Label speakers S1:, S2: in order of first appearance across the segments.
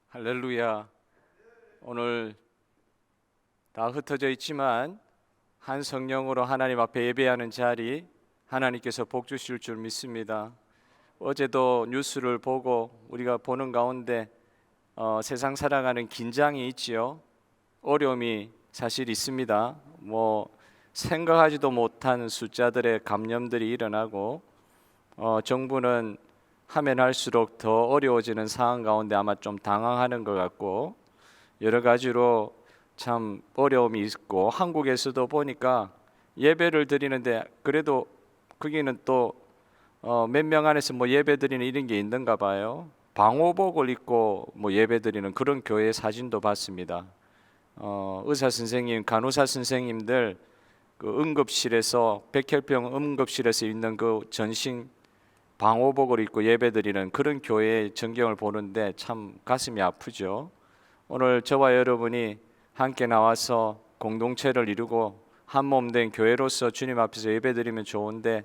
S1: 할렐루야. 오늘 다 흩어져 있지만 한 성령으로 하나님 앞에 예배하는 자리 하나님께서 복 주실 줄 믿습니다. 어제도 뉴스를 보고 우리가 보는 가운데 세상 살아가는 긴장이 있지요. 어려움이 사실 있습니다. 생각하지도 못한 숫자들의 감염들이 일어나고 정부는 하면 할수록 더 어려워지는 상황 가운데 아마 좀 당황하는 것 같고 여러 가지로 참 어려움이 있고, 한국에서도 보니까 예배를 드리는데 그래도 거기는 또 몇 명 안에서 예배 드리는 이런 게 있는가 봐요. 방호복을 입고 예배 드리는 그런 교회 사진도 봤습니다. 의사 선생님, 간호사 선생님들 그 응급실에서 백혈병 응급실에서 있는 그 전신 방호복을 입고 예배드리는 그런 교회의 전경을 보는데 참 가슴이 아프죠. 오늘 저와 여러분이 함께 나와서 공동체를 이루고 한 몸 된 교회로서 주님 앞에서 예배드리면 좋은데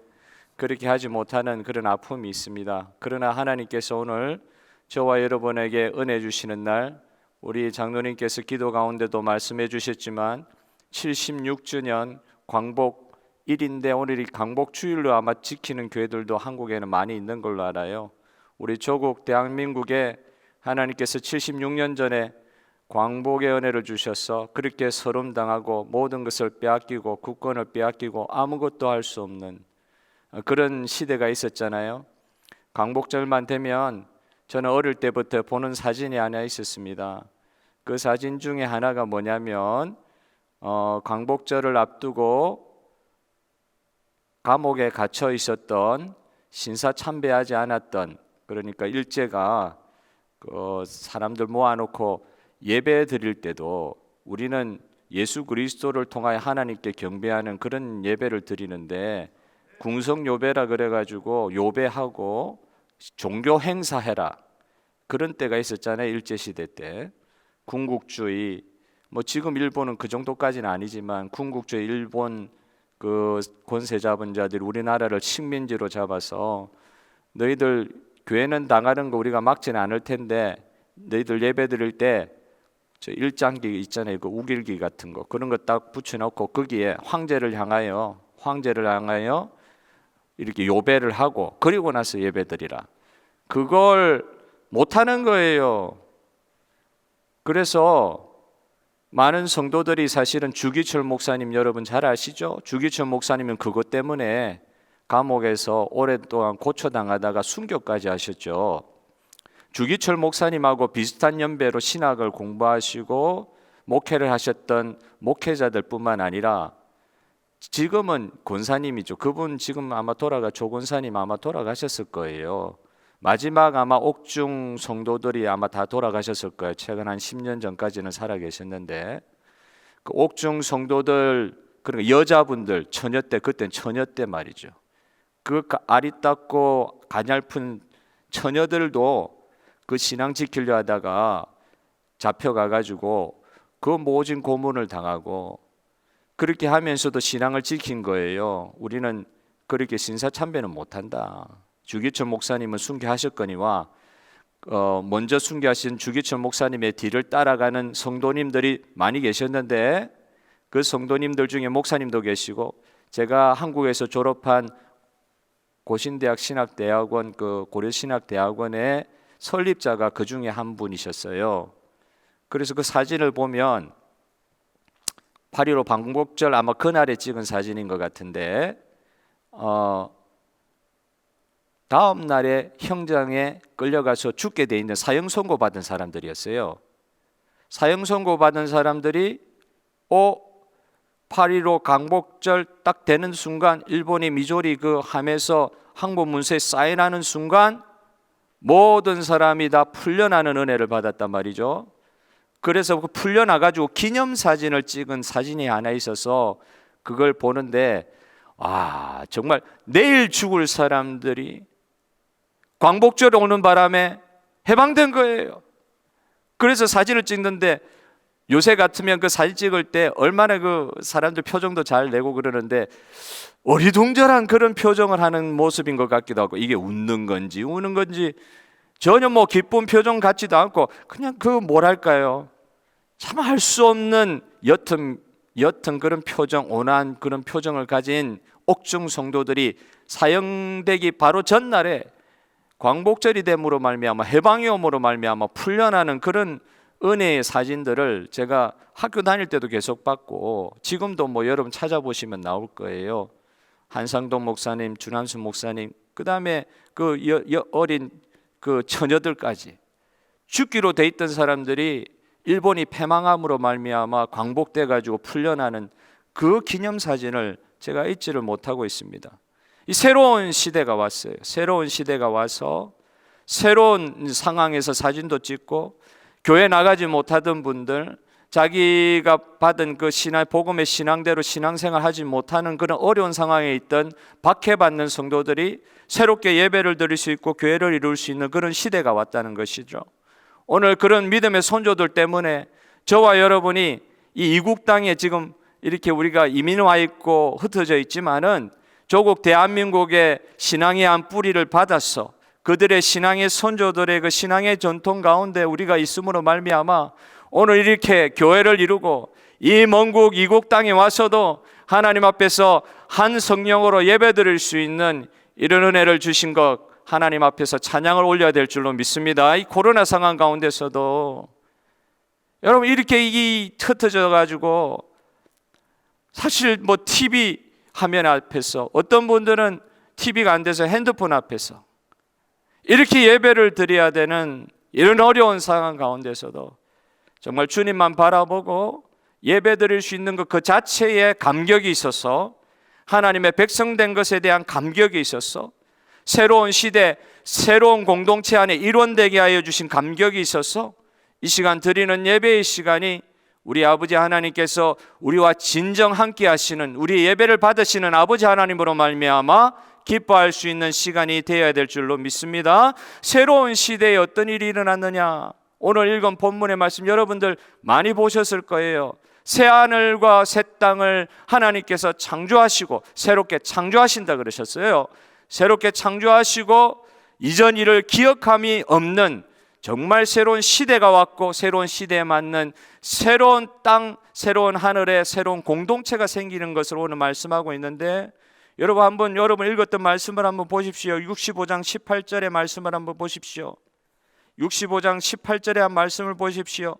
S1: 그렇게 하지 못하는 그런 아픔이 있습니다. 그러나 하나님께서 오늘 저와 여러분에게 은혜 주시는 날, 우리 장로님께서 기도 가운데도 말씀해 주셨지만 76주년 광복 1인데 오늘이 광복주일로 아마 지키는 교회들도 한국에는 많이 있는 걸로 알아요. 우리 조국 대한민국에 하나님께서 76년 전에 광복의 은혜를 주셔서 그렇게 서름당하고 모든 것을 빼앗기고 국권을 빼앗기고 아무것도 할 수 없는 그런 시대가 있었잖아요. 광복절만 되면 저는 어릴 때부터 보는 사진이 하나 있었습니다. 그 사진 중에 하나가 뭐냐면 광복절을 앞두고 감옥에 갇혀 있었던 신사 참배하지 않았던, 그러니까 일제가 사람들 모아놓고 예배 드릴 때도 우리는 예수 그리스도를 통하여 하나님께 경배하는 그런 예배를 드리는데 궁성요배라 그래가지고 요배하고 종교 행사해라 그런 때가 있었잖아요. 일제시대 때 군국주의, 지금 일본은 그 정도까지는 아니지만 군국주의 일본 그 권세 잡은 자들이 우리나라를 식민지로 잡아서 너희들 교회는 당하는 거 우리가 막지는 않을 텐데 너희들 예배 드릴 때 저 일장기 있잖아요. 그 우길기 같은 거 그런 거 딱 붙여놓고 거기에 황제를 향하여 이렇게 요배를 하고 그리고 나서 예배 드리라. 그걸 못하는 거예요. 그래서 많은 성도들이 사실은 주기철 목사님 여러분 잘 아시죠? 주기철 목사님은 그것 때문에 감옥에서 오랫동안 고초당하다가 순교까지 하셨죠. 주기철 목사님하고 비슷한 연배로 신학을 공부하시고 목회를 하셨던 목회자들 뿐만 아니라 지금은 권사님이죠. 그분 지금 아마 조 권사님 아마 돌아가셨을 거예요. 마지막 아마 옥중 성도들이 아마 다 돌아가셨을 거예요. 최근 한 10년 전까지는 살아 계셨는데 그 옥중 성도들, 그러니까 여자분들 처녀 때, 그때는 처녀 때 말이죠. 그 아리따고 가냘픈 처녀들도 그 신앙 지키려 하다가 잡혀가가지고 그 모진 고문을 당하고 그렇게 하면서도 신앙을 지킨 거예요. 우리는 그렇게 신사참배는 못한다. 주기철 목사님은 순교하셨거니와 먼저 순교하신 주기철 목사님의 뒤를 따라가는 성도님들이 많이 계셨는데 그 성도님들 중에 목사님도 계시고 제가 한국에서 졸업한 고신대학 신학대학원 그 고려신학대학원의 설립자가 그 중에 한 분이셨어요. 그래서 그 사진을 보면 8.15 광복절 아마 그날에 찍은 사진인 것 같은데 다음 날에 형장에 끌려가서 죽게 돼 있는 사형 선고 받은 사람들이었어요. 사형 선고 받은 사람들이 8.15 광복절 딱 되는 순간 일본이 미조리 그 함에서 항복 문서에 사인하는 순간 모든 사람이 다 풀려나는 은혜를 받았단 말이죠. 그래서 그 풀려나가지고 기념사진을 찍은 사진이 하나 있어서 그걸 보는데 정말 내일 죽을 사람들이 광복절에 오는 바람에 해방된 거예요. 그래서 사진을 찍는데 요새 같으면 그 사진 찍을 때 얼마나 그 사람들 표정도 잘 내고 그러는데 어리둥절한 그런 표정을 하는 모습인 것 같기도 하고 이게 웃는 건지 우는 건지 전혀 뭐 기쁜 표정 같지도 않고 그냥 그 뭐랄까요, 참 할 수 없는 옅은 그런 표정, 온화한 그런 표정을 가진 옥중 성도들이 사형되기 바로 전날에 광복절이 됨으로 말미암아, 해방이 옴으로 말미암아 풀려나는 그런 은혜의 사진들을 제가 학교 다닐 때도 계속 봤고, 지금도 뭐 여러분 찾아보시면 나올 거예요. 한상동 목사님, 주남수 목사님, 그 다음에 그 어린 그 처녀들까지 죽기로 돼 있던 사람들이 일본이 패망함으로 말미암아 광복돼 가지고 풀려나는 그 기념사진을 제가 잊지를 못하고 있습니다. 이 새로운 시대가 왔어요. 새로운 시대가 와서 새로운 상황에서 사진도 찍고, 교회 나가지 못하던 분들, 자기가 받은 그 복음의 신앙대로 신앙생활 하지 못하는 그런 어려운 상황에 있던 박해받는 성도들이 새롭게 예배를 드릴 수 있고 교회를 이룰 수 있는 그런 시대가 왔다는 것이죠. 오늘 그런 믿음의 선조들 때문에 저와 여러분이 이 이국 땅에 지금 이렇게 우리가 이민 와 있고 흩어져 있지만은, 조국 대한민국의 신앙의 한 뿌리를 받아서 그들의 신앙의 선조들의 그 신앙의 전통 가운데 우리가 있음으로 말미암아 오늘 이렇게 교회를 이루고 이 먼 이국 땅에 와서도 하나님 앞에서 한 성령으로 예배드릴 수 있는 이런 은혜를 주신 것, 하나님 앞에서 찬양을 올려야 될 줄로 믿습니다. 이 코로나 상황 가운데서도 여러분 이렇게 흩어져 가지고 사실 뭐 TV 화면 앞에서, 어떤 분들은 TV가 안 돼서 핸드폰 앞에서 이렇게 예배를 드려야 되는 이런 어려운 상황 가운데서도 정말 주님만 바라보고 예배 드릴 수 있는 것 그 자체에 감격이 있어서, 하나님의 백성된 것에 대한 감격이 있어서, 새로운 시대, 새로운 공동체 안에 일원되게 하여 주신 감격이 있어서 이 시간 드리는 예배의 시간이 우리 아버지 하나님께서 우리와 진정 함께 하시는, 우리 예배를 받으시는 아버지 하나님으로 말미암아 기뻐할 수 있는 시간이 되어야 될 줄로 믿습니다. 새로운 시대에 어떤 일이 일어났느냐, 오늘 읽은 본문의 말씀 여러분들 많이 보셨을 거예요. 새 하늘과 새 땅을 하나님께서 창조하시고 새롭게 창조하신다 그러셨어요. 새롭게 창조하시고 이전 일을 기억함이 없는 정말 새로운 시대가 왔고, 새로운 시대에 맞는 새로운 땅, 새로운 하늘에 새로운 공동체가 생기는 것을 오늘 말씀하고 있는데, 여러분 읽었던 말씀을 한번 보십시오. 65장 18절의 말씀을 한번 보십시오. 65장 18절의 한 말씀을 보십시오.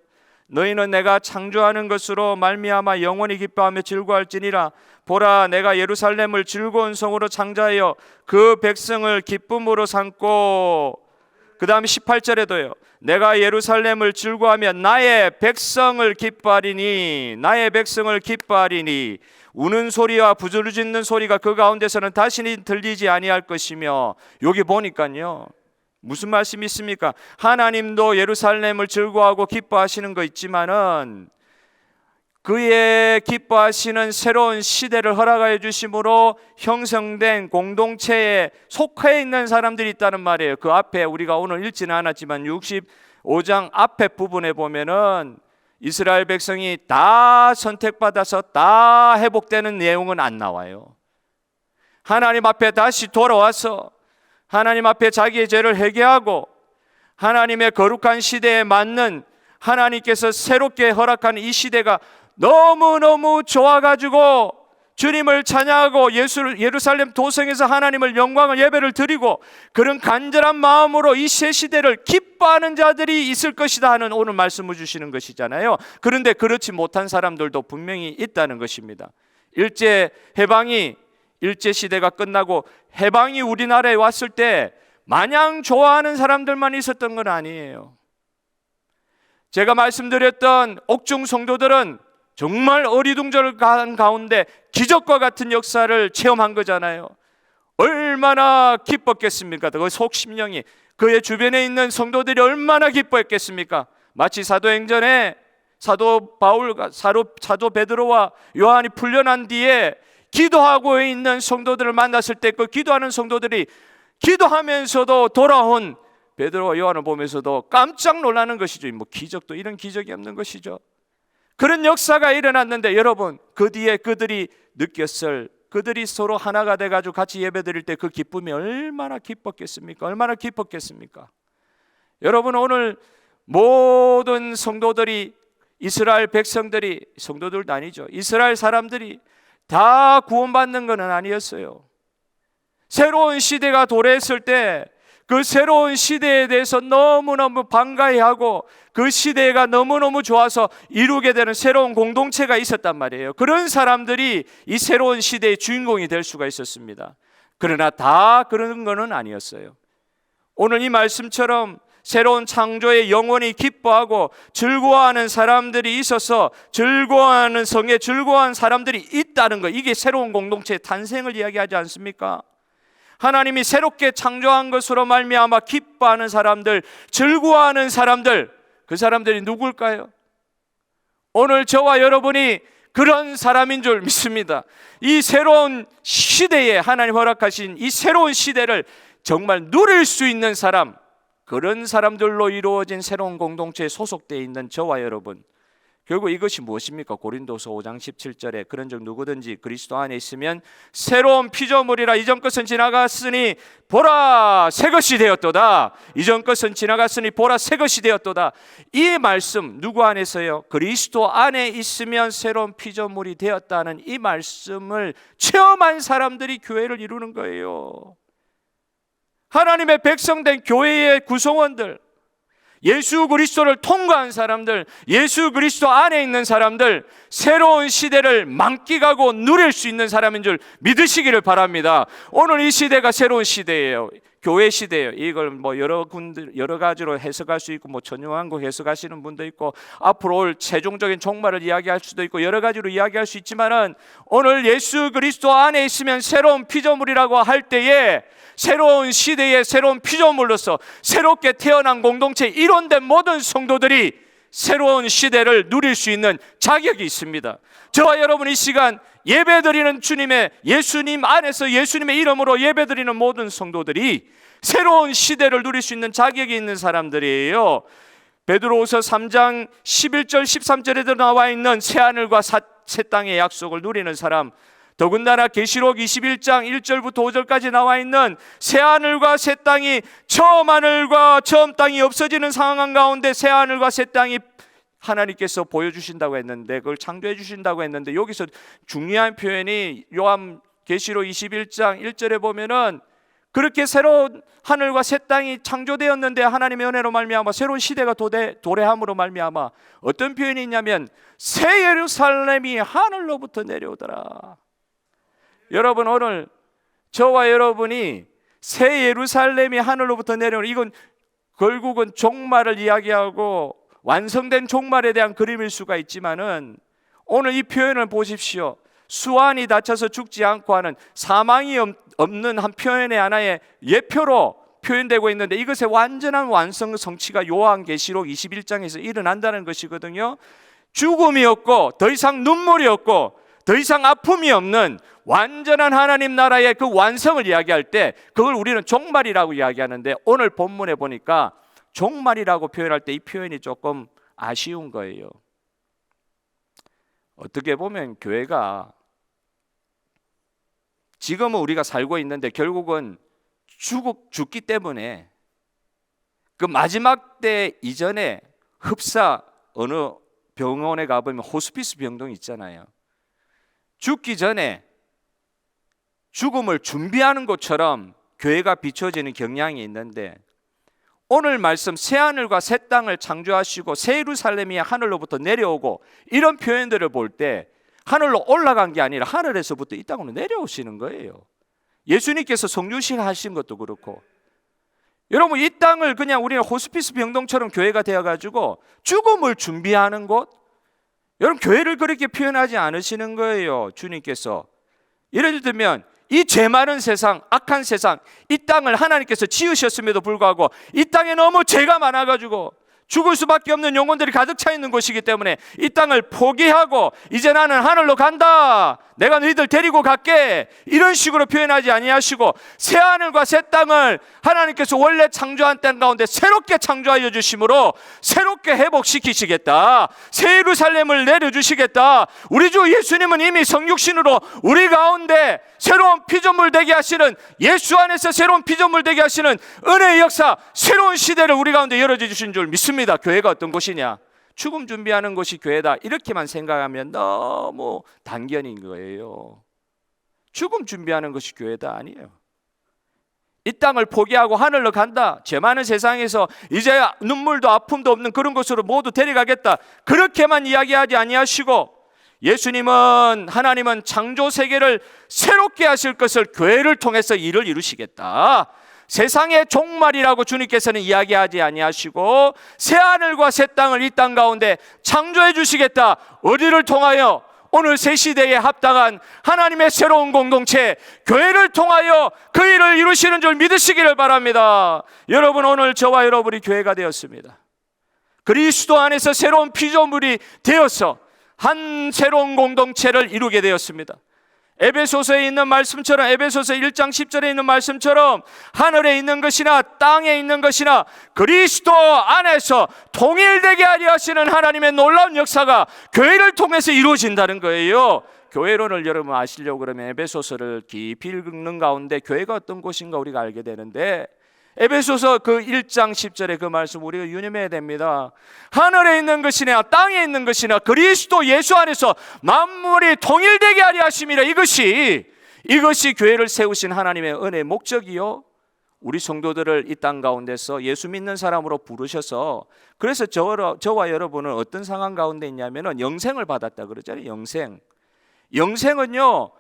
S1: 너희는 내가 창조하는 것으로 말미암아 영원히 기뻐하며 즐거워할지니라. 보라, 내가 예루살렘을 즐거운 성으로 창조하여 그 백성을 기쁨으로 삼고, 그 다음 18절에도요. 내가 예루살렘을 즐거워하며 나의 백성을 기뻐하리니, 나의 백성을 기뻐하리니 우는 소리와 부르짖는 소리가 그 가운데서는 다시는 들리지 아니할 것이며. 여기 보니까요, 무슨 말씀이 있습니까? 하나님도 예루살렘을 즐거워하고 기뻐하시는 거 있지만은 그의 기뻐하시는 새로운 시대를 허락하여 주심으로 형성된 공동체에 속해 있는 사람들이 있다는 말이에요. 그 앞에 우리가 오늘 읽지는 않았지만 65장 앞에 부분에 보면은 이스라엘 백성이 다 선택받아서 다 회복되는 내용은 안 나와요. 하나님 앞에 다시 돌아와서 하나님 앞에 자기의 죄를 회개하고 하나님의 거룩한 시대에 맞는, 하나님께서 새롭게 허락한 이 시대가 너무너무 좋아가지고 주님을 찬양하고 예루살렘 도성에서 하나님을 영광을 예배를 드리고 그런 간절한 마음으로 이 새 시대를 기뻐하는 자들이 있을 것이다 하는 오늘 말씀을 주시는 것이잖아요. 그런데 그렇지 못한 사람들도 분명히 있다는 것입니다. 일제 시대가 끝나고 해방이 우리나라에 왔을 때 마냥 좋아하는 사람들만 있었던 건 아니에요. 제가 말씀드렸던 옥중 성도들은 정말 어리둥절한 가운데 기적과 같은 역사를 체험한 거잖아요. 얼마나 기뻤겠습니까? 그 속심령이, 그의 주변에 있는 성도들이 얼마나 기뻐했겠습니까? 마치 사도행전에 사도 베드로와 요한이 풀려난 뒤에 기도하고 있는 성도들을 만났을 때 그 기도하는 성도들이 기도하면서도 돌아온 베드로와 요한을 보면서도 깜짝 놀라는 것이죠. 뭐 기적도 이런 기적이 없는 것이죠. 그런 역사가 일어났는데 여러분, 그 뒤에 그들이 느꼈을, 그들이 서로 하나가 돼가지고 같이 예배드릴 때 그 기쁨이 얼마나 기뻤겠습니까? 얼마나 기뻤겠습니까? 여러분, 오늘 모든 성도들이, 이스라엘 백성들이, 성도들도 아니죠, 이스라엘 사람들이 다 구원받는 것은 아니었어요. 새로운 시대가 도래했을 때 그 새로운 시대에 대해서 너무너무 반가워하고 그 시대가 너무너무 좋아서 이루게 되는 새로운 공동체가 있었단 말이에요. 그런 사람들이 이 새로운 시대의 주인공이 될 수가 있었습니다. 그러나 다 그런 것은 아니었어요. 오늘 이 말씀처럼 새로운 창조에 영원히 기뻐하고 즐거워하는 사람들이 있어서 즐거워하는 성에 즐거워하는 사람들이 있다는 것, 이게 새로운 공동체의 탄생을 이야기하지 않습니까? 하나님이 새롭게 창조한 것으로 말미암아 기뻐하는 사람들, 즐거워하는 사람들, 그 사람들이 누굴까요? 오늘 저와 여러분이 그런 사람인 줄 믿습니다. 이 새로운 시대에 하나님 허락하신 이 새로운 시대를 정말 누릴 수 있는 사람, 그런 사람들로 이루어진 새로운 공동체에 소속되어 있는 저와 여러분, 결국 이것이 무엇입니까? 고린도서 5장 17절에 그런즉 누구든지 그리스도 안에 있으면 새로운 피조물이라, 이전 것은 지나갔으니 보라 새 것이 되었도다. 이전 것은 지나갔으니 보라 새 것이 되었도다. 이 말씀, 누구 안에서요? 그리스도 안에 있으면 새로운 피조물이 되었다는 이 말씀을 체험한 사람들이 교회를 이루는 거예요. 하나님의 백성된 교회의 구성원들, 예수 그리스도를 통과한 사람들, 예수 그리스도 안에 있는 사람들, 새로운 시대를 만끽하고 누릴 수 있는 사람인 줄 믿으시기를 바랍니다. 오늘 이 시대가 새로운 시대예요. 교회 시대예요. 이걸 여러 가지로 해석할 수 있고, 전용한 거 해석하시는 분도 있고, 앞으로 올 최종적인 종말을 이야기할 수도 있고, 여러 가지로 이야기할 수 있지만은, 오늘 예수 그리스도 안에 있으면 새로운 피조물이라고 할 때에 새로운 시대의 새로운 피조물로서 새롭게 태어난 공동체 일원된 모든 성도들이 새로운 시대를 누릴 수 있는 자격이 있습니다. 저와 여러분 이 시간 예배드리는 주님의, 예수님 안에서 예수님의 이름으로 예배드리는 모든 성도들이 새로운 시대를 누릴 수 있는 자격이 있는 사람들이에요. 베드로후서 3장 11절 13절에도 나와 있는 새하늘과 새 땅의 약속을 누리는 사람, 더군다나 계시록 21장 1절부터 5절까지 나와 있는 새하늘과 새 땅이, 처음 하늘과 처음 땅이 없어지는 상황 가운데 새하늘과 새 땅이 하나님께서 보여주신다고 했는데, 그걸 창조해 주신다고 했는데, 여기서 중요한 표현이 요한 계시록 21장 1절에 보면은 그렇게 새로운 하늘과 새 땅이 창조되었는데 하나님의 은혜로 말미암아 새로운 시대가 도래함으로 말미암아 어떤 표현이 있냐면 새 예루살렘이 하늘로부터 내려오더라. 여러분, 오늘 저와 여러분이 새 예루살렘이 하늘로부터 내려오는, 이건 결국은 종말을 이야기하고 완성된 종말에 대한 그림일 수가 있지만은, 오늘 이 표현을 보십시오. 수완이 다쳐서 죽지 않고 하는 사망이 없는 한 표현의 하나의 예표로 표현되고 있는데, 이것의 완전한 완성 성취가 요한계시록 21장에서 일어난다는 것이거든요. 죽음이 없고 더 이상 눈물이 없고 더 이상 아픔이 없는 완전한 하나님 나라의 그 완성을 이야기할 때 그걸 우리는 종말이라고 이야기하는데, 오늘 본문에 보니까 종말이라고 표현할 때 이 표현이 조금 아쉬운 거예요. 어떻게 보면 교회가 지금은 우리가 살고 있는데 결국은 죽기 때문에 그 마지막 때 이전에 흡사, 어느 병원에 가보면 호스피스 병동이 있잖아요. 죽기 전에 죽음을 준비하는 것처럼 교회가 비춰지는 경향이 있는데, 오늘 말씀 새하늘과 새 땅을 창조하시고 새 예루살렘이 하늘로부터 내려오고 이런 표현들을 볼 때 하늘로 올라간 게 아니라 하늘에서부터 이 땅으로 내려오시는 거예요. 예수님께서 성육식 하신 것도 그렇고, 여러분 이 땅을 그냥 우리는 호스피스 병동처럼 교회가 되어가지고 죽음을 준비하는 곳, 여러분 교회를 그렇게 표현하지 않으시는 거예요. 주님께서 예를 들면 이 죄 많은 세상, 악한 세상, 이 땅을 하나님께서 지으셨음에도 불구하고 이 땅에 너무 죄가 많아가지고 죽을 수밖에 없는 영혼들이 가득 차 있는 곳이기 때문에 이 땅을 포기하고 이제 나는 하늘로 간다, 내가 너희들 데리고 갈게, 이런 식으로 표현하지 아니하시고 새 하늘과 새 땅을 하나님께서 원래 창조한 땅 가운데 새롭게 창조하여 주심으로 새롭게 회복시키시겠다, 새 예루살렘을 내려주시겠다. 우리 주 예수님은 이미 성육신으로 우리 가운데 새로운 피조물 되게 하시는, 예수 안에서 새로운 피조물 되게 하시는 은혜의 역사, 새로운 시대를 우리 가운데 열어주신 줄 믿습니다. 교회가 어떤 곳이냐? 죽음 준비하는 곳이 교회다, 이렇게만 생각하면 너무 단견인 거예요. 죽음 준비하는 것이 교회다 아니에요. 이 땅을 포기하고 하늘로 간다, 죄 많은 세상에서 이제 눈물도 아픔도 없는 그런 곳으로 모두 데려가겠다, 그렇게만 이야기하지 아니하시고 예수님은, 하나님은 창조 세계를 새롭게 하실 것을 교회를 통해서 일을 이루시겠다, 세상의 종말이라고 주님께서는 이야기하지 아니하시고 새하늘과 새 땅을 이 땅 가운데 창조해 주시겠다. 어디를 통하여? 오늘 새 시대에 합당한 하나님의 새로운 공동체 교회를 통하여 그 일을 이루시는 줄 믿으시기를 바랍니다. 여러분, 오늘 저와 여러분이 교회가 되었습니다. 그리스도 안에서 새로운 피조물이 되어서 한 새로운 공동체를 이루게 되었습니다. 에베소서에 있는 말씀처럼, 에베소서 1장 10절에 있는 말씀처럼 하늘에 있는 것이나 땅에 있는 것이나 그리스도 안에서 통일되게 하려 하시는 하나님의 놀라운 역사가 교회를 통해서 이루어진다는 거예요. 교회론을 여러분 아시려고 그러면 에베소서를 깊이 읽는 가운데 교회가 어떤 곳인가 우리가 알게 되는데, 에베소서 그 1장 10절의 그 말씀 우리가 유념해야 됩니다. 하늘에 있는 것이나 땅에 있는 것이나 그리스도 예수 안에서 만물이 통일되게 하려 하심이라. 이것이 교회를 세우신 하나님의 은혜의 목적이요, 우리 성도들을 이 땅 가운데서 예수 믿는 사람으로 부르셔서, 그래서 저와 여러분은 어떤 상황 가운데 있냐면은 영생을 받았다 그러잖아요. 영생은요,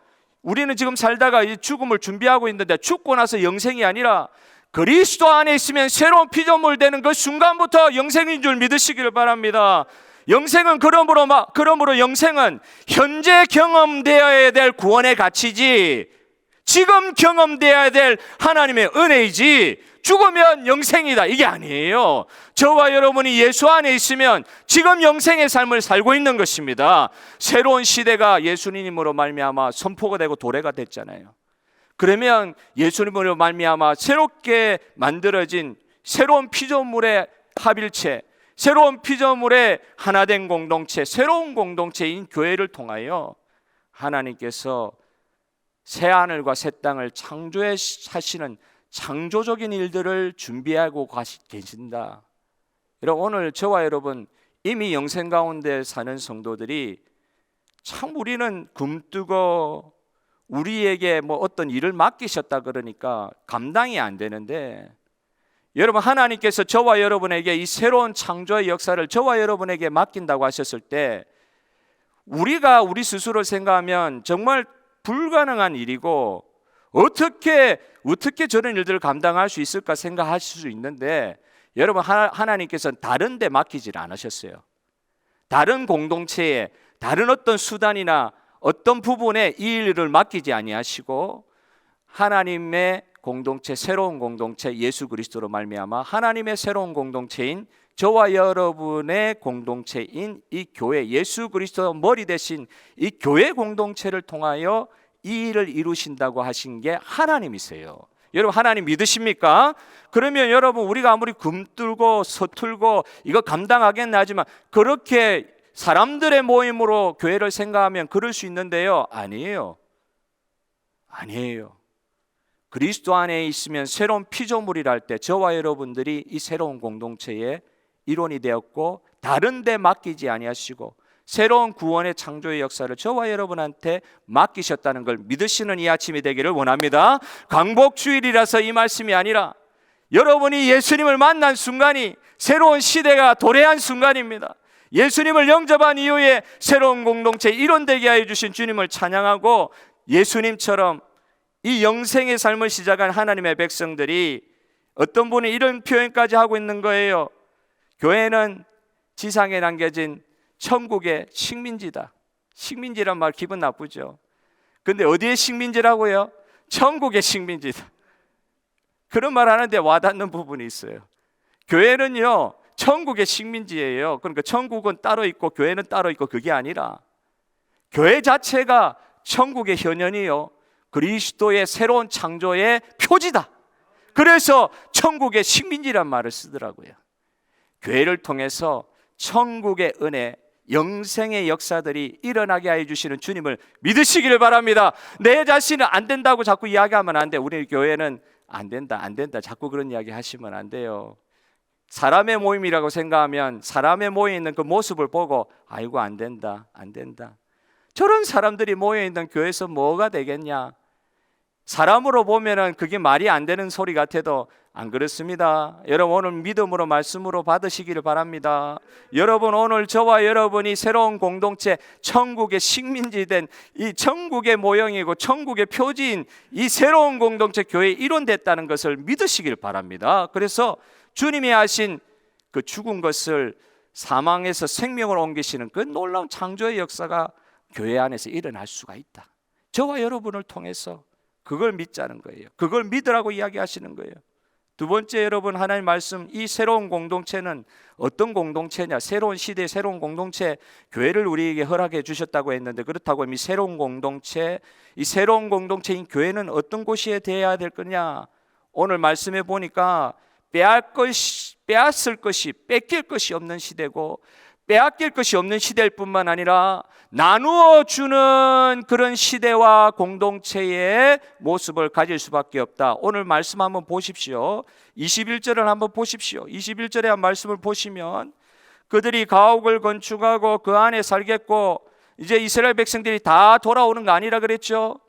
S1: 우리는 지금 살다가 이 죽음을 준비하고 있는데 죽고 나서 영생이 아니라 그리스도 안에 있으면 새로운 피조물 되는 그 순간부터 영생인 줄 믿으시기를 바랍니다. 영생은 그러므로 영생은 현재 경험되어야 될 구원의 가치지, 지금 경험되어야 될 하나님의 은혜이지, 죽으면 영생이다 이게 아니에요. 저와 여러분이 예수 안에 있으면 지금 영생의 삶을 살고 있는 것입니다. 새로운 시대가 예수님으로 말미암아 선포가 되고 도래가 됐잖아요. 그러면 예수님으로 말미암아 새롭게 만들어진 새로운 피조물의 합일체, 새로운 피조물의 하나된 공동체, 새로운 공동체인 교회를 통하여 하나님께서 새하늘과 새 땅을 창조하시는 창조적인 일들을 준비하고 계신다. 여러분, 오늘 저와 여러분 이미 영생 가운데 사는 성도들이 참 우리는 굼뜨고 우리에게 어떤 일을 맡기셨다 그러니까 감당이 안 되는데, 여러분, 하나님께서 저와 여러분에게 이 새로운 창조의 역사를 저와 여러분에게 맡긴다고 하셨을 때 우리가 우리 스스로 생각하면 정말 불가능한 일이고 어떻게 저런 일들을 감당할 수 있을까 생각하실 수 있는데, 여러분, 하나님께서는 다른 데 맡기질 않으셨어요. 다른 공동체에 다른 어떤 수단이나 어떤 부분에 이 일을 맡기지 아니하시고 하나님의 공동체, 새로운 공동체 예수 그리스도로 말미암아 하나님의 새로운 공동체인 저와 여러분의 공동체인 이 교회, 예수 그리스도 머리 대신 이 교회 공동체를 통하여 이 일을 이루신다고 하신 게 하나님이세요. 여러분, 하나님 믿으십니까? 그러면 여러분, 우리가 아무리 굼뜨고 서툴고 이거 감당하겠나 하지만 그렇게 사람들의 모임으로 교회를 생각하면 그럴 수 있는데요, 아니에요. 그리스도 안에 있으면 새로운 피조물이랄 때 저와 여러분들이 이 새로운 공동체의 일원이 되었고 다른 데 맡기지 아니하시고 새로운 구원의 창조의 역사를 저와 여러분한테 맡기셨다는 걸 믿으시는 이 아침이 되기를 원합니다. 광복주일이라서 이 말씀이 아니라 여러분이 예수님을 만난 순간이 새로운 시대가 도래한 순간입니다. 예수님을 영접한 이후에 새로운 공동체 일원되게 하여 주신 주님을 찬양하고 예수님처럼 이 영생의 삶을 시작한 하나님의 백성들이 어떤 분이 이런 표현까지 하고 있는 거예요. 교회는 지상에 남겨진 천국의 식민지다. 식민지란 말 기분 나쁘죠. 근데 어디의 식민지라고요? 천국의 식민지다. 그런 말 하는데 와닿는 부분이 있어요. 교회는요, 천국의 식민지예요. 그러니까 천국은 따로 있고 교회는 따로 있고 그게 아니라 교회 자체가 천국의 현현이요, 그리스도의 새로운 창조의 표지다. 그래서 천국의 식민지란 말을 쓰더라고요. 교회를 통해서 천국의 은혜, 영생의 역사들이 일어나게 하여 주시는 주님을 믿으시기를 바랍니다. 내 자신은 안 된다고 자꾸 이야기하면 안 돼. 우리 교회는 안 된다 자꾸 그런 이야기 하시면 안 돼요. 사람의 모임이라고 생각하면 사람의 모여 있는 그 모습을 보고 아이고 안 된다. 저런 사람들이 모여 있는 교회에서 뭐가 되겠냐. 사람으로 보면은 그게 말이 안 되는 소리 같아도 안 그렇습니다. 여러분 오늘 믿음으로 말씀으로 받으시기를 바랍니다. 여러분 오늘 저와 여러분이 새로운 공동체, 천국의 식민지 된 이 천국의 모형이고 천국의 표지인 이 새로운 공동체 교회의 일원 됐다는 것을 믿으시길 바랍니다. 그래서 주님이 하신 그 죽은 것을 사망에서 생명으로 옮기시는 그 놀라운 창조의 역사가 교회 안에서 일어날 수가 있다. 저와 여러분을 통해서 그걸 믿자는 거예요. 그걸 믿으라고 이야기하시는 거예요. 두 번째, 여러분 하나님 말씀, 이 새로운 공동체는 어떤 공동체냐? 새로운 시대의 새로운 공동체, 교회를 우리에게 허락해 주셨다고 했는데, 그렇다고 하면 이 새로운 공동체, 이 새로운 공동체인 교회는 어떤 곳이 되어야 될 거냐? 오늘 말씀해 보니까 빼앗을 것이, 뺏길 것이 없는 시대고, 빼앗길 것이 없는 시대일 뿐만 아니라 나누어 주는 그런 시대와 공동체의 모습을 가질 수밖에 없다. 오늘 말씀 한번 보십시오. 21절을 한번 보십시오. 21절의 한 말씀을 보시면 그들이 가옥을 건축하고 그 안에 살겠고, 이제 이스라엘 백성들이 다 돌아오는 거 아니라 그랬죠.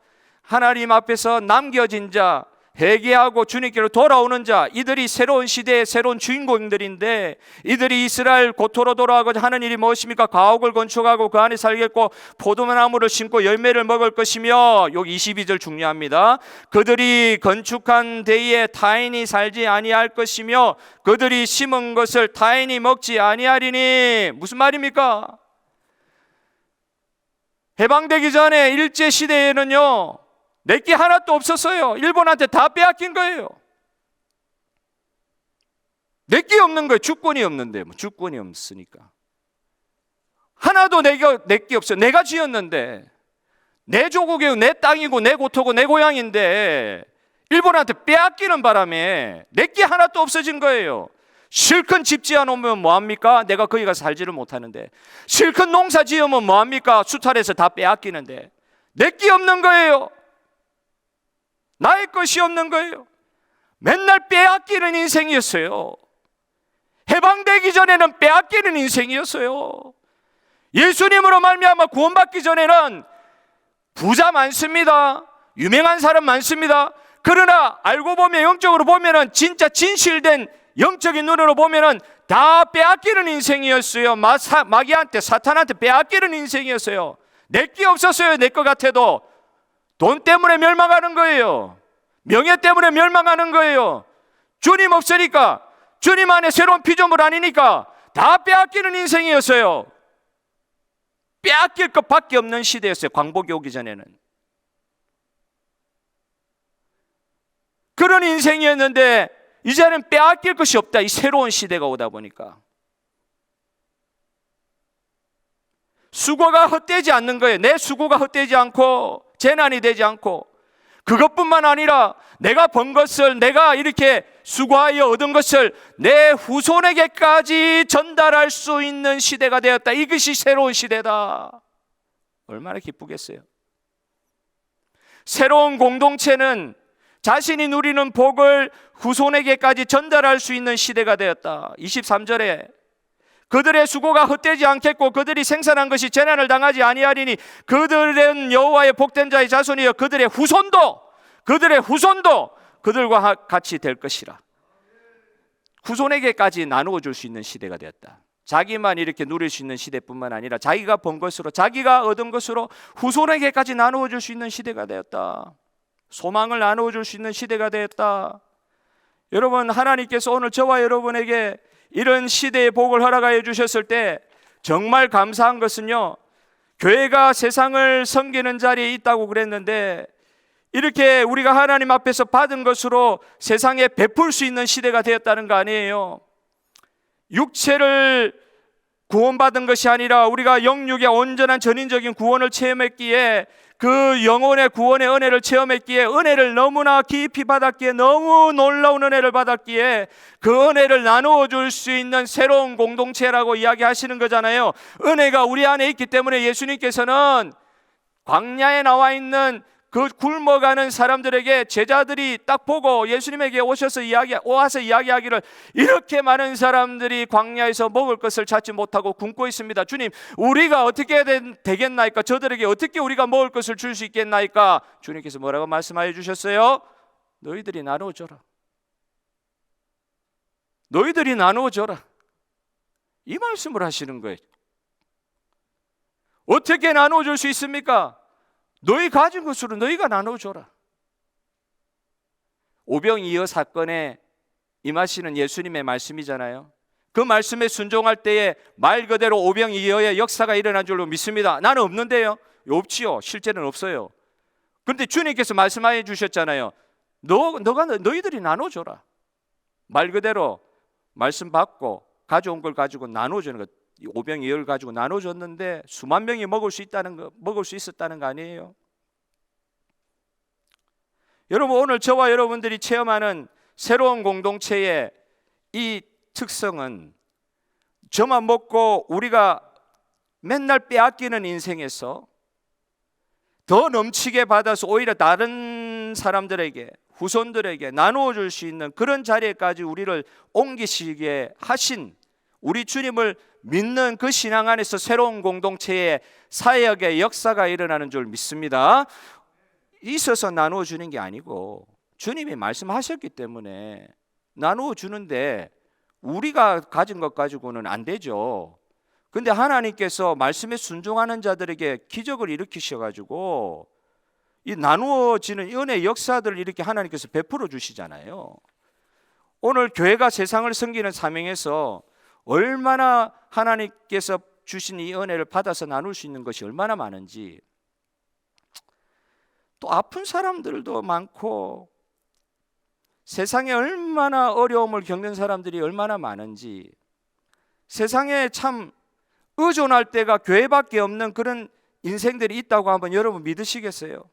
S1: 하나님 앞에서 남겨진 자, 회개하고 주님께로 돌아오는 자, 이들이 새로운 시대의 새로운 주인공들인데, 이들이 이스라엘 고토로 돌아가고 하는 일이 무엇입니까? 가옥을 건축하고 그 안에 살겠고 포도나무를 심고 열매를 먹을 것이며, 여기 22절 중요합니다. 그들이 건축한 데에 타인이 살지 아니할 것이며 그들이 심은 것을 타인이 먹지 아니하리니. 무슨 말입니까? 해방되기 전에 일제시대에는요, 내게 하나도 없었어요. 일본한테 다 빼앗긴 거예요. 내게 없는 거예요. 주권이 없는데, 주권이 없으니까 하나도 내게 없어요. 내가 지었는데, 내 조국이고 내 땅이고 내 고토고 내 고향인데 일본한테 빼앗기는 바람에 내게 하나도 없어진 거예요. 실컷 집 지어놓으면 뭐합니까? 내가 거기 가서 살지를 못하는데. 실컷 농사 지으면 뭐합니까? 수탈해서 다 빼앗기는데. 내게 없는 거예요. 나의 것이 없는 거예요. 맨날 빼앗기는 인생이었어요. 해방되기 전에는 빼앗기는 인생이었어요. 예수님으로 말미암아 구원받기 전에는 부자 많습니다. 유명한 사람 많습니다. 그러나 알고 보면, 영적으로 보면은, 진짜 진실된 영적인 눈으로 보면은 다 빼앗기는 인생이었어요. 마귀한테, 사탄한테 빼앗기는 인생이었어요. 내게 없었어요. 내 것 같아도. 돈 때문에 멸망하는 거예요. 명예 때문에 멸망하는 거예요. 주님 없으니까, 주님 안에 새로운 피조물 아니니까 다 빼앗기는 인생이었어요. 빼앗길 것밖에 없는 시대였어요. 광복이 오기 전에는. 그런 인생이었는데 이제는 빼앗길 것이 없다. 이 새로운 시대가 오다 보니까 수고가 헛되지 않는 거예요. 내 수고가 헛되지 않고 재난이 되지 않고, 그것뿐만 아니라 내가 번 것을, 내가 이렇게 수고하여 얻은 것을 내 후손에게까지 전달할 수 있는 시대가 되었다. 이것이 새로운 시대다. 얼마나 기쁘겠어요. 새로운 공동체는 자신이 누리는 복을 후손에게까지 전달할 수 있는 시대가 되었다. 23절에 그들의 수고가 헛되지 않겠고 그들이 생산한 것이 재난을 당하지 아니하리니 그들은 여호와의 복된 자의 자손이여 그들의 후손도 그들과 같이 될 것이라. 후손에게까지 나누어 줄 수 있는 시대가 되었다. 자기만 이렇게 누릴 수 있는 시대뿐만 아니라 자기가 번 것으로, 자기가 얻은 것으로 후손에게까지 나누어 줄 수 있는 시대가 되었다. 소망을 나누어 줄 수 있는 시대가 되었다. 여러분, 하나님께서 오늘 저와 여러분에게 이런 시대의 복을 허락하여 주셨을 때 정말 감사한 것은요, 교회가 세상을 섬기는 자리에 있다고 그랬는데 이렇게 우리가 하나님 앞에서 받은 것으로 세상에 베풀 수 있는 시대가 되었다는 거 아니에요. 육체를 구원받은 것이 아니라 우리가 영육의 온전한 전인적인 구원을 체험했기에, 그 영혼의 구원의 은혜를 체험했기에, 은혜를 너무나 깊이 받았기에, 너무 놀라운 은혜를 받았기에 그 은혜를 나누어 줄 수 있는 새로운 공동체라고 이야기하시는 거잖아요. 은혜가 우리 안에 있기 때문에 예수님께서는 광야에 나와 있는 그 굶어가는 사람들에게, 제자들이 딱 보고 예수님에게 와서 이야기하기를, 이렇게 많은 사람들이 광야에서 먹을 것을 찾지 못하고 굶고 있습니다. 주님, 우리가 어떻게 되겠나이까? 저들에게 어떻게 우리가 먹을 것을 줄 수 있겠나이까? 주님께서 뭐라고 말씀하여 주셨어요? 너희들이 나누어 줘라. 너희들이 나누어 줘라. 이 말씀을 하시는 거예요. 어떻게 나누어 줄 수 있습니까? 너희 가진 것으로 너희가 나눠줘라. 오병이어 사건에 임하시는 예수님의 말씀이잖아요. 그 말씀에 순종할 때에 말 그대로 오병이어의 역사가 일어난 줄로 믿습니다. 나는 없는데요. 없지요. 실제는 없어요. 그런데 주님께서 말씀해 주셨잖아요. 너희들이 나눠줘라. 말 그대로 말씀 받고 가져온 걸 가지고 나눠주는 것. 오병이어를 가지고 나눠줬는데 수만 명이 먹을 수 있었다는 거 아니에요? 여러분, 오늘 저와 여러분들이 체험하는 새로운 공동체의 이 특성은, 저만 먹고 우리가 맨날 빼앗기는 인생에서 더 넘치게 받아서 오히려 다른 사람들에게, 후손들에게 나누어 줄 수 있는 그런 자리에까지 우리를 옮기시게 하신 우리 주님을 믿는 그 신앙 안에서 새로운 공동체의 사역의 역사가 일어나는 줄 믿습니다. 있어서 나누어 주는 게 아니고 주님이 말씀하셨기 때문에 나누어 주는데, 우리가 가진 것 가지고는 안 되죠. 근데 하나님께서 말씀에 순종하는 자들에게 기적을 일으키셔가지고 이 나누어지는 은혜의 역사들을 이렇게 하나님께서 베풀어 주시잖아요. 오늘 교회가 세상을 섬기는 사명에서 얼마나 하나님께서 주신 이 은혜를 받아서 나눌 수 있는 것이 얼마나 많은지, 또 아픈 사람들도 많고 세상에 얼마나 어려움을 겪는 사람들이 얼마나 많은지, 세상에 참 의존할 때가 교회밖에 없는 그런 인생들이 있다고 하면 여러분 믿으시겠어요?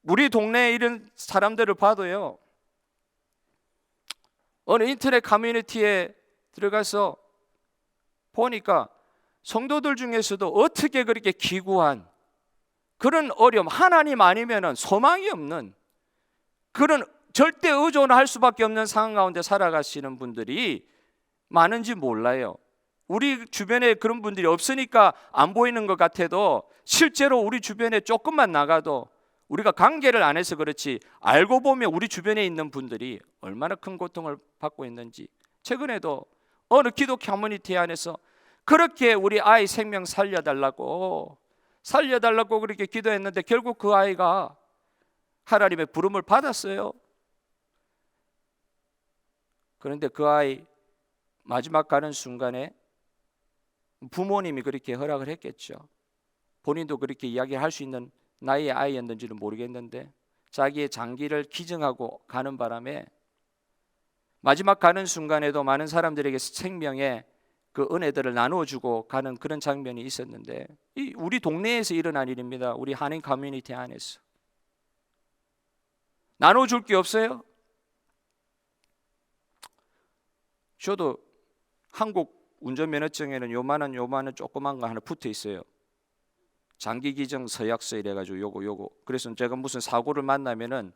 S1: 우리 동네에 이런 사람들을 봐도요, 어느 인터넷 커뮤니티에 들어가서 보니까 성도들 중에서도 어떻게 그렇게 기구한 그런 어려움, 하나님 아니면 소망이 없는 그런 절대 의존할 수밖에 없는 상황 가운데 살아가시는 분들이 많은지 몰라요. 우리 주변에 그런 분들이 없으니까 안 보이는 것 같아도, 실제로 우리 주변에 조금만 나가도, 우리가 관계를 안 해서 그렇지 알고 보면 우리 주변에 있는 분들이 얼마나 큰 고통을 받고 있는지. 최근에도 어느 기독교 커뮤니티 안에서 그렇게 우리 아이 생명 살려달라고 그렇게 기도했는데 결국 그 아이가 하나님의 부름을 받았어요. 그런데 그 아이 마지막 가는 순간에 부모님이 그렇게 허락을 했겠죠. 본인도 그렇게 이야기할 수 있는 나이의 아이였는지는 모르겠는데 자기의 장기를 기증하고 가는 바람에 마지막 가는 순간에도 많은 사람들에게 생명의 그 은혜들을 나누어주고 가는 그런 장면이 있었는데, 이 우리 동네에서 일어난 일입니다. 우리 한인 커뮤니티 안에서 나눠줄 게 없어요? 저도 한국 운전면허증에는 요만한 조그만 거 하나 붙어 있어요. 장기 기증 서약서 이래가지고 요거. 그래서 제가 무슨 사고를 만나면은,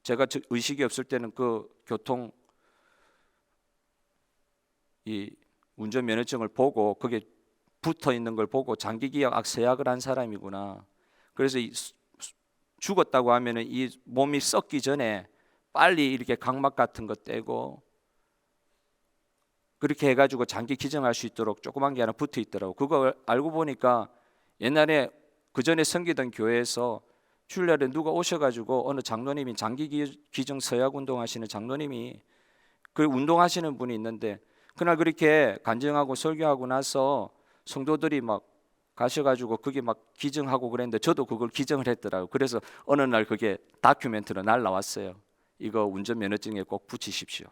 S1: 제가 의식이 없을 때는 그 교통 이 운전면허증을 보고 거기에 붙어 있는 걸 보고 장기 기억 서약을 한 사람이구나. 그래서 죽었다고 하면은 이 몸이 썩기 전에 빨리 이렇게 각막 같은 거 떼고 그렇게 해가지고 장기 기증할 수 있도록 조그만 게 하나 붙어 있더라고. 그거 알고 보니까 옛날에 그 전에 섬기던 교회에서 주일날에 누가 오셔가지고 어느 장로님이 장기 기증 서약 운동하시는 장로님이 그 운동하시는 분이 있는데, 그날 그렇게 간증하고 설교하고 나서 성도들이 막 가셔가지고 그게 막 기증하고 그랬는데 저도 그걸 기증을 했더라고요. 그래서 어느 날 그게 다큐멘터리로 날라왔어요. 이거 운전면허증에 꼭 붙이십시오.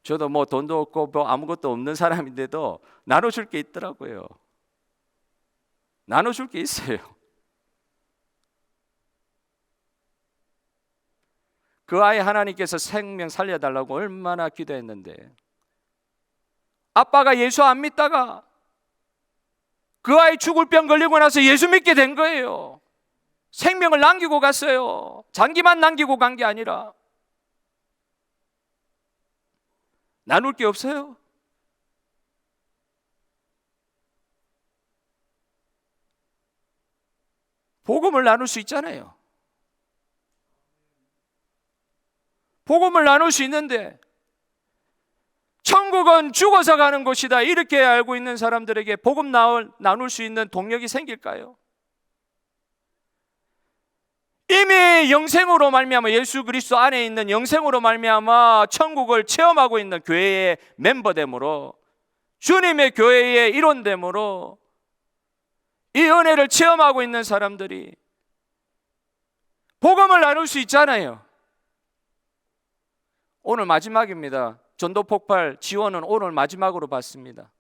S1: 저도 뭐 돈도 없고 뭐 아무것도 없는 사람인데도 나눠줄 게 있더라고요. 나눠줄 게 있어요. 그 아이 하나님께서 생명 살려달라고 얼마나 기도했는데, 아빠가 예수 안 믿다가 그 아이 죽을 병 걸리고 나서 예수 믿게 된 거예요. 생명을 남기고 갔어요. 장기만 남기고 간 게 아니라. 나눌 게 없어요. 복음을 나눌 수 있잖아요. 복음을 나눌 수 있는데, 천국은 죽어서 가는 곳이다 이렇게 알고 있는 사람들에게 복음 나눌 수 있는 동력이 생길까요? 이미 영생으로 말미암아, 예수 그리스도 안에 있는 영생으로 말미암아 천국을 체험하고 있는 교회의 멤버됨으로, 주님의 교회의 일원됨으로 이 은혜를 체험하고 있는 사람들이 복음을 나눌 수 있잖아요. 오늘 마지막입니다. 전도 폭발 지원은 오늘 마지막으로 받습니다.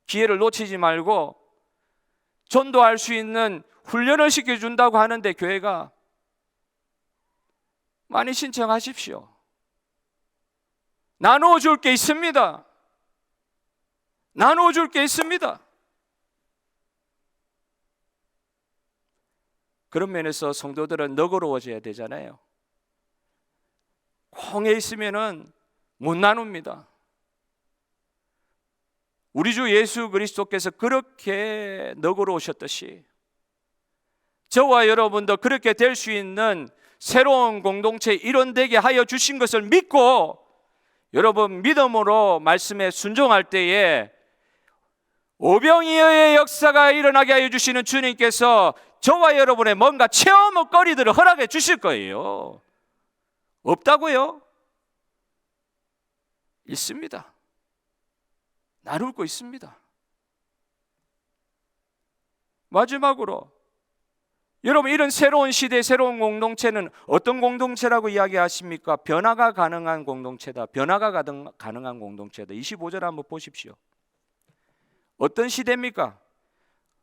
S1: 기회를 놓치지 말고 전도할 수 있는 훈련을 시켜준다고 하는데 교회가 많이 신청하십시오. 나누어 줄 게 있습니다. 나누어 줄 게 있습니다. 그런 면에서 성도들은 너그러워져야 되잖아요. 공에 있으면은 못 나눕니다. 우리 주 예수 그리스도께서 그렇게 너그러우셨듯이 저와 여러분도 그렇게 될 수 있는 새로운 공동체 일원되게 하여 주신 것을 믿고, 여러분 믿음으로 말씀에 순종할 때에 오병이어의 역사가 일어나게 하여 주시는 주님께서 저와 여러분의 뭔가 체험거리들을 허락해 주실 거예요. 없다고요? 있습니다. 나눌 거 있습니다. 마지막으로, 여러분 이런 새로운 시대의 새로운 공동체는 어떤 공동체라고 이야기하십니까? 변화가 가능한 공동체다. 변화가 가능한 공동체다. 25절 한번 보십시오. 어떤 시대입니까?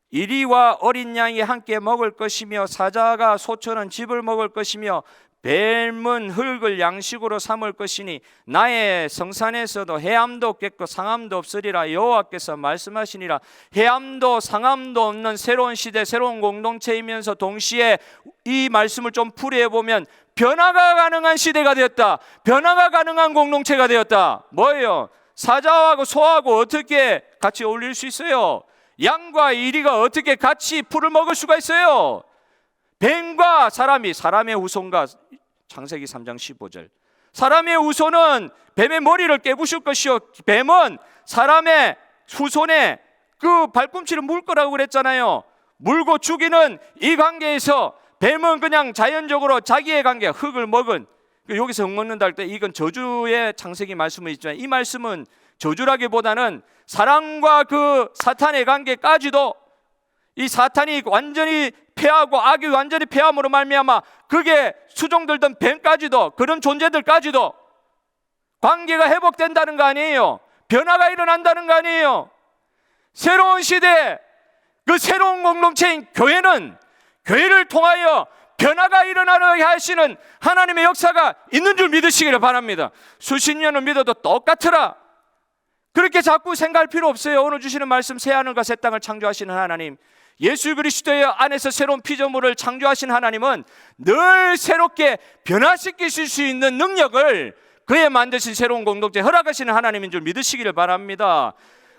S1: 이리와 어린 양이 함께 먹을 것이며 사자가 소처는 즙을 먹을 것이며 뱀은 흙을 양식으로 삼을 것이니 나의 성산에서도 해암도 없겠고 상암도 없으리라 여호와께서 말씀하시니라. 해암도 상암도 없는 새로운 시대, 새로운 공동체이면서 동시에 이 말씀을 좀 풀이해 보면 변화가 가능한 시대가 되었다. 변화가 가능한 공동체가 되었다. 뭐예요? 사자하고 소하고 어떻게 같이 어울릴 수 있어요? 양과 이리가 어떻게 같이 풀을 먹을 수가 있어요? 뱀과 사람의 후손과, 창세기 3장 15절, 사람의 후손은 뱀의 머리를 깨부술 것이요 뱀은 사람의 후손의 그 발꿈치를 물 거라고 그랬잖아요. 물고 죽이는 이 관계에서 뱀은 그냥 자연적으로 자기의 관계, 흙을 먹은, 여기서 흙 먹는다 할 때 이건 저주의 창세기 말씀은 있지만 이 말씀은 저주라기보다는 사람과 그 사탄의 관계까지도, 이 사탄이 완전히 패하고 악이 완전히 패함으로 말미암아 그게 수종들던 뱀까지도, 그런 존재들까지도 관계가 회복된다는 거 아니에요? 변화가 일어난다는 거 아니에요? 새로운 시대, 그 새로운 공동체인 교회는 교회를 통하여 변화가 일어나게 하시는 하나님의 역사가 있는 줄 믿으시기를 바랍니다. 수십 년을 믿어도 똑같으라 그렇게 자꾸 생각할 필요 없어요. 오늘 주시는 말씀, 새하늘과 새 땅을 창조하시는 하나님, 예수 그리스도의 안에서 새로운 피조물을 창조하신 하나님은 늘 새롭게 변화시키실 수 있는 능력을 그의 만드신 새로운 공동체에 허락하시는 하나님인 줄 믿으시기를 바랍니다.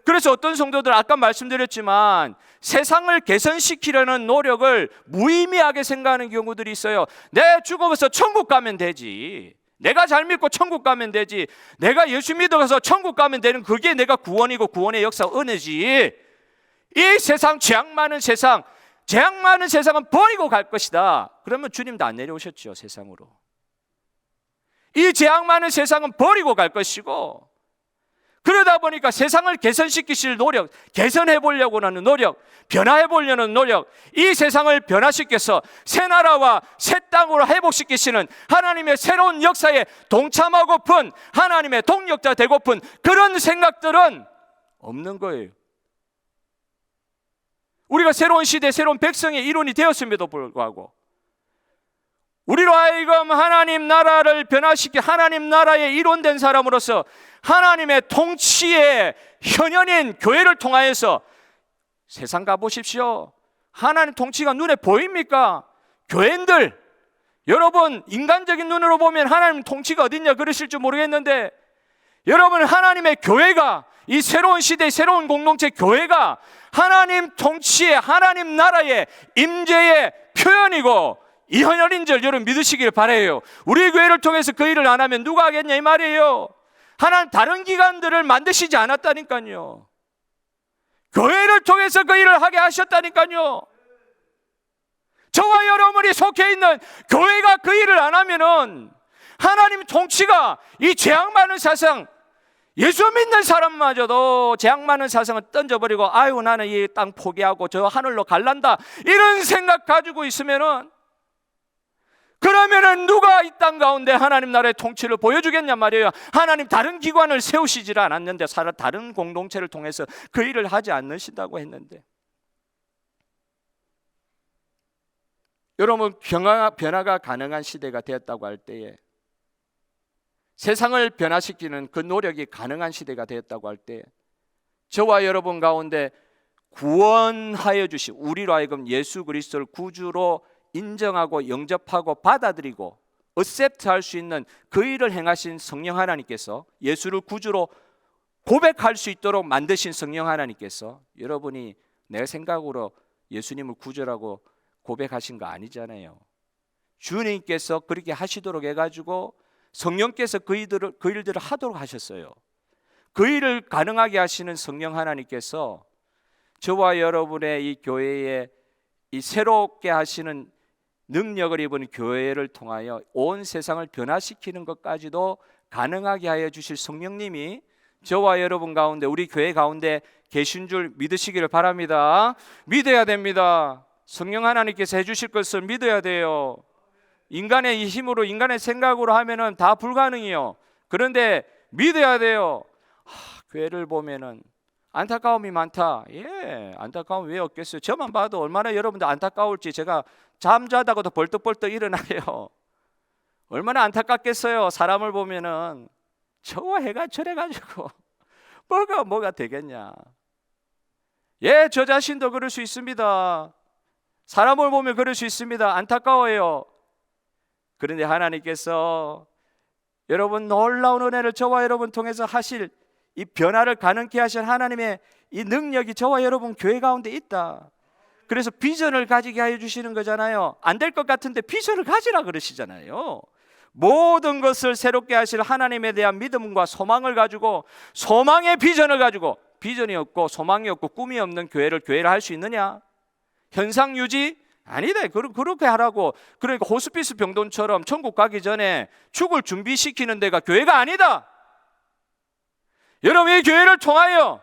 S1: 그래서 어떤 성도들, 아까 말씀드렸지만 세상을 개선시키려는 노력을 무의미하게 생각하는 경우들이 있어요. 내 죽어서 천국 가면 되지, 내가 잘 믿고 천국 가면 되지, 내가 예수 믿어서 천국 가면 되는 그게 내가 구원이고 구원의 역사, 은혜지. 이 세상, 죄악 많은 세상은 버리고 갈 것이다. 그러면 주님도 안 내려오셨죠, 세상으로. 이 죄악 많은 세상은 버리고 갈 것이고, 그러다 보니까 세상을 개선시키실 노력, 개선해 보려고 하는 노력, 변화해 보려는 노력, 이 세상을 변화시켜서 새 나라와 새 땅으로 회복시키시는 하나님의 새로운 역사에 동참하고픈, 하나님의 동력자 되고픈 그런 생각들은 없는 거예요. 우리가 새로운 시대, 새로운 백성의 일원이 되었음에도 불구하고 우리로 하여금 하나님 나라를 변화시켜 하나님 나라의 일원된 사람으로서 하나님의 통치의 현현인 교회를 통하여서 세상 가보십시오. 하나님 통치가 눈에 보입니까? 교회인들, 여러분 인간적인 눈으로 보면 하나님 통치가 어딨냐 그러실 줄 모르겠는데, 여러분 하나님의 교회가, 이 새로운 시대의 새로운 공동체 교회가 하나님 통치의 하나님 나라의 임재의 표현이고 이 현현인 줄 여러분 믿으시길 바라요. 우리 교회를 통해서 그 일을 안 하면 누가 하겠냐 이 말이에요. 하나님 다른 기관들을 만드시지 않았다니까요. 교회를 통해서 그 일을 하게 하셨다니까요. 저와 여러분이 속해 있는 교회가 그 일을 안 하면은 하나님 통치가 이 죄악 많은 세상, 예수 믿는 사람마저도 죄악 많은 세상을 던져버리고 아유 나는 이 땅 포기하고 저 하늘로 갈란다 이런 생각 가지고 있으면은, 그러면은 누가 이 땅 가운데 하나님 나라의 통치를 보여주겠냐 말이에요. 하나님 다른 기관을 세우시질 않았는데, 다른 공동체를 통해서 그 일을 하지 않으신다고 했는데, 여러분 변화가 가능한 시대가 되었다고 할 때에, 세상을 변화시키는 그 노력이 가능한 시대가 되었다고 할 때, 저와 여러분 가운데 구원하여 주신, 우리로 하여금 예수 그리스도를 구주로 인정하고 영접하고 받아들이고 어셉트할 수 있는 그 일을 행하신 성령 하나님께서, 예수를 구주로 고백할 수 있도록 만드신 성령 하나님께서, 여러분이 내 생각으로 예수님을 구주라고 고백하신 거 아니잖아요. 주님께서 그렇게 하시도록 해가지고 성령께서 그 일들을 하도록 하셨어요. 그 일을 가능하게 하시는 성령 하나님께서 저와 여러분의 이 교회에 이 새롭게 하시는 능력을 입은 교회를 통하여 온 세상을 변화시키는 것까지도 가능하게 하여 주실 성령님이 저와 여러분 가운데, 우리 교회 가운데 계신 줄 믿으시기를 바랍니다. 믿어야 됩니다. 성령 하나님께서 해주실 것을 믿어야 돼요. 인간의 힘으로, 인간의 생각으로 하면은 다 불가능해요. 그런데 믿어야 돼요. 교회를 보면은 안타까움이 많다. 예, 안타까움 왜 없겠어요? 저만 봐도 얼마나 여러분들 안타까울지 제가 잠자다가도 벌떡벌떡 일어나요. 얼마나 안타깝겠어요. 사람을 보면은 저와 해가 저래가지고 뭐가 되겠냐. 예, 저 자신도 그럴 수 있습니다. 사람을 보면 그럴 수 있습니다. 안타까워요. 그런데 하나님께서 여러분 놀라운 은혜를 저와 여러분 통해서 하실 이 변화를 가능케 하신 하나님의 이 능력이 저와 여러분 교회 가운데 있다. 그래서 비전을 가지게 하여 주시는 거잖아요. 안 될 것 같은데 비전을 가지라 그러시잖아요. 모든 것을 새롭게 하실 하나님에 대한 믿음과 소망을 가지고, 소망의 비전을 가지고, 비전이 없고 소망이 없고 꿈이 없는 교회를 할 수 있느냐? 현상 유지? 아니다. 그렇게 하라고. 그러니까 호스피스 병동처럼 천국 가기 전에 죽을 준비시키는 데가 교회가 아니다. 여러분, 이 교회를 통하여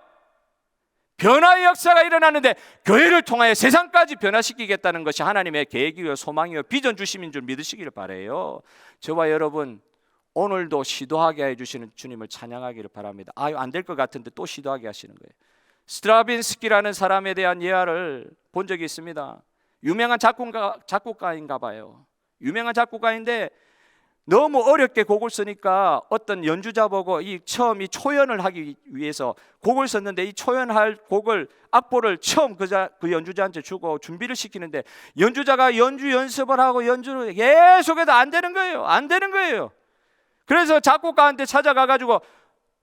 S1: 변화의 역사가 일어나는데, 교회를 통하여 세상까지 변화시키겠다는 것이 하나님의 계획이요 소망이요 비전 주심인 줄 믿으시기를 바라요. 저와 여러분 오늘도 시도하게 해주시는 주님을 찬양하기를 바랍니다. 아유, 안 될 것 같은데 또 시도하게 하시는 거예요. 스트라빈스키라는 사람에 대한 예화를 본 적이 있습니다. 유명한 작곡가인가 봐요. 유명한 작곡가인데 너무 어렵게 곡을 쓰니까 어떤 연주자 보고 처음 이 초연을 하기 위해서 곡을 썼는데, 이 초연할 곡을 악보를 처음 그 연주자한테 주고 준비를 시키는데, 연주자가 연주 연습을 하고 연주를 계속해도 안 되는 거예요. 안 되는 거예요. 그래서 작곡가한테 찾아가가지고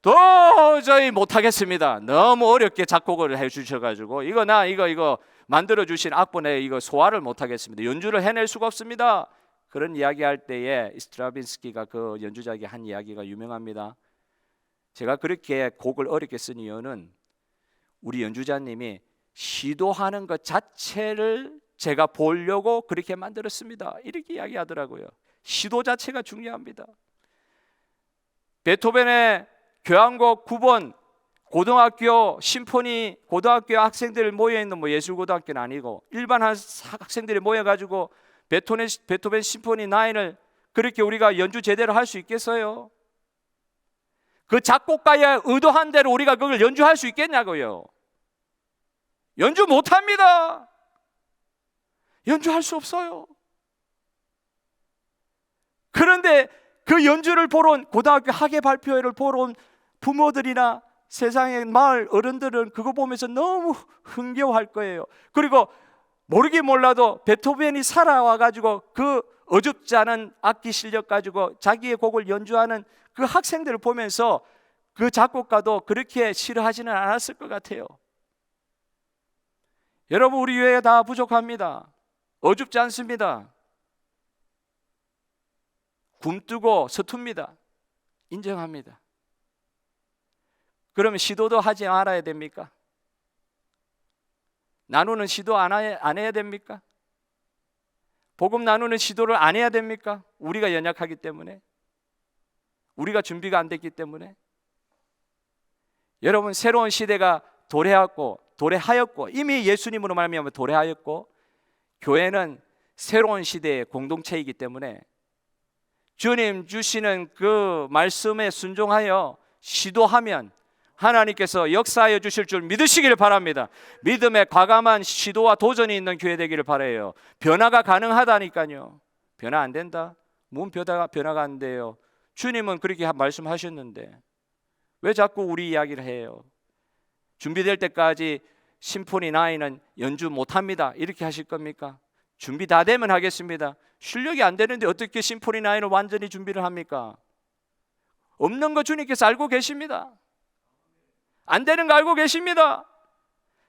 S1: 도저히 못하겠습니다. 너무 어렵게 작곡을 해주셔가지고 이거 만들어 주신 악보내 이거 소화를 못하겠습니다. 연주를 해낼 수가 없습니다. 그런 이야기할 때에 스트라빈스키가 그 연주자에게 한 이야기가 유명합니다. 제가 그렇게 곡을 어렵게 쓴 이유는 우리 연주자님이 시도하는 것 자체를 제가 보려고 그렇게 만들었습니다. 이렇게 이야기하더라고요. 시도 자체가 중요합니다. 베토벤의 교향곡 9번 고등학교 심포니, 고등학교 학생들 모여있는 예술고등학교는 아니고 일반 학생들이 모여가지고 베토벤 심포니 9을 그렇게 우리가 연주 제대로 할 수 있겠어요? 그 작곡가의 의도한 대로 우리가 그걸 연주할 수 있겠냐고요. 연주 못합니다. 연주할 수 없어요. 그런데 그 연주를 보러 온, 고등학교 학예 발표회를 보러 온 부모들이나 세상의 마을 어른들은 그거 보면서 너무 흥겨워할 거예요. 그리고 모르긴 몰라도 베토벤이 살아와가지고 그 어줍지 않은 악기 실력 가지고 자기의 곡을 연주하는 그 학생들을 보면서 그 작곡가도 그렇게 싫어하지는 않았을 것 같아요. 여러분, 우리 교회 다 부족합니다. 어줍지 않습니다. 굼뜨고 서툽니다. 인정합니다. 그러면 시도도 하지 말아야 됩니까? 나누는 시도 안 해야 됩니까? 복음 나누는 시도를 안 해야 됩니까? 우리가 연약하기 때문에, 우리가 준비가 안 됐기 때문에. 여러분, 새로운 시대가 도래하였고 이미 예수님으로 말미암아 도래하였고, 교회는 새로운 시대의 공동체이기 때문에 주님 주시는 그 말씀에 순종하여 시도하면 하나님께서 역사하여 주실 줄 믿으시기를 바랍니다. 믿음에 과감한 시도와 도전이 있는 교회 되기를 바라요. 변화가 가능하다니까요. 변화 안 된다? 뭔 변화가 안 돼요? 주님은 그렇게 말씀하셨는데 왜 자꾸 우리 이야기를 해요? 준비될 때까지 심포니 9은 연주 못합니다, 이렇게 하실 겁니까? 준비 다 되면 하겠습니다. 실력이 안 되는데 어떻게 심포니 9을 완전히 준비를 합니까? 없는 거 주님께서 알고 계십니다. 안 되는 거 알고 계십니다.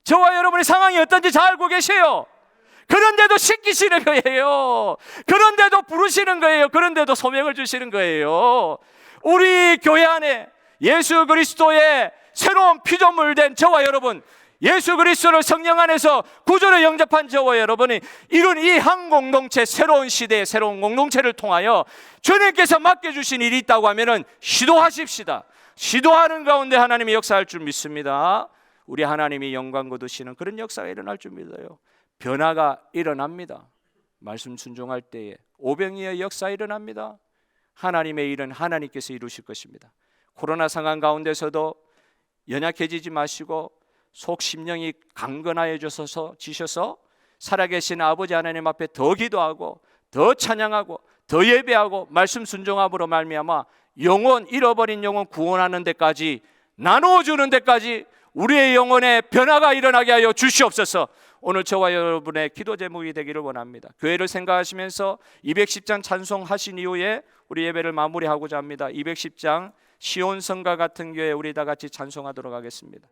S1: 저와 여러분의 상황이 어떤지 잘 알고 계세요. 그런데도 시키시는 거예요. 그런데도 부르시는 거예요. 그런데도 소명을 주시는 거예요. 우리 교회 안에 예수 그리스도의 새로운 피조물 된 저와 여러분, 예수 그리스도를 성령 안에서 구주로 영접한 저와 여러분이 이룬 이 한 공동체, 새로운 시대의 새로운 공동체를 통하여 주님께서 맡겨주신 일이 있다고 하면은 시도하십시다. 시도하는 가운데 하나님이 역사할 줄 믿습니다. 우리 하나님이 영광 거두시는 그런 역사가 일어날 줄 믿어요. 변화가 일어납니다. 말씀 순종할 때에 오병이의 역사 일어납니다. 하나님의 일은 하나님께서 이루실 것입니다. 코로나 상황 가운데서도 연약해지지 마시고 속 심령이 강건하여지셔서 살아계신 아버지 하나님 앞에 더 기도하고 더 찬양하고 더 예배하고 말씀 순종함으로 말미암아 영혼, 잃어버린 영혼 구원하는 데까지, 나누어주는 데까지 우리의 영혼에 변화가 일어나게 하여 주시옵소서. 오늘 저와 여러분의 기도 제목이 되기를 원합니다. 교회를 생각하시면서 210장 찬송하신 이후에 우리 예배를 마무리하고자 합니다. 210장 시온성과 같은 교회 우리 다 같이 찬송하도록 하겠습니다.